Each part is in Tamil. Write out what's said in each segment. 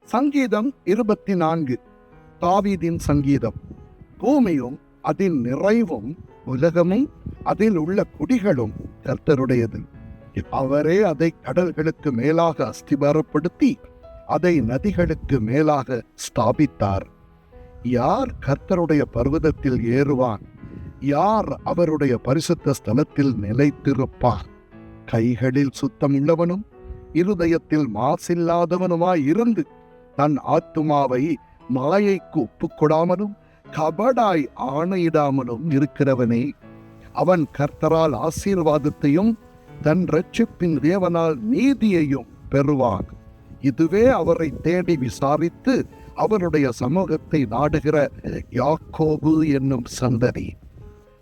சங்கீதம் 24. தாவீதின் சங்கீதம். பூமியும் அதின் நிறைவும் உலகமும் அதில் உள்ள குடிகளும் கர்த்தருடையது. அவரே அதை கடல்களுக்கு மேலாக அஸ்திபாரப்படுத்தி அதை நதிகளுக்கு மேலாக ஸ்தாபித்தார். யார் கர்த்தருடைய பர்வதத்தில் ஏறுவான்? யார் அவருடைய பரிசுத்த ஸ்தலத்தில் நிலைத்திருப்பார்? கைகளில் சுத்தமுள்ளவனும் இருதயத்தில் மாசில்லாதவனுமாய் இருந்து தன் ஆத்துமாவை மாயைக்கு ஒப்புக்கொடாமலும் கபடாய் ஆணையிடாமலும் இருக்கிறவனே. அவன் கர்த்தரால் ஆசீர்வாதத்தையும் தன் இரட்சிப்பின் தேவனால் நீதியையும் பெறுவான். இதுவே அவரை தேடி விசாரித்து அவருடைய சமூகத்தை நாடுகிற யாக்கோபு என்னும் சந்ததி.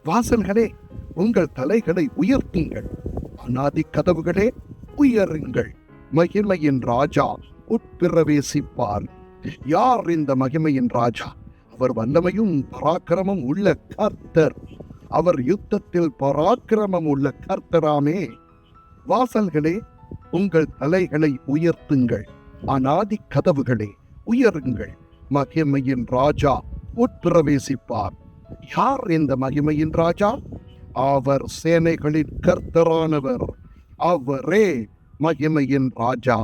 வாசல்களே, உங்கள் தலைகளை உயர்த்துங்கள், அநாதி கதவுகளே உயருங்கள். மகிமையின் ராஜா உட்பிரவேசிப்பார். யார் இந்த மகிமையின் ராஜா? அவர் வல்லமையும் பராக்கிரமும் உள்ள கர்த்தர். அவர் யுத்தத்தில் பராக்கிரமம் உள்ள கர்த்தராமே. வாசல்களே, உங்கள் தலைகளை உயர்த்துங்கள், அநாதி கதவுகளே உயருங்கள். மகிமையின் ராஜா உட்பிரவேசிப்பார். யார் இந்த மகிமையின் ராஜா? அவர் சேனைகளின் கர்த்தரானவர். அவரே மகிமையின் ராஜா.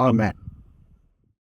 ஆமென்.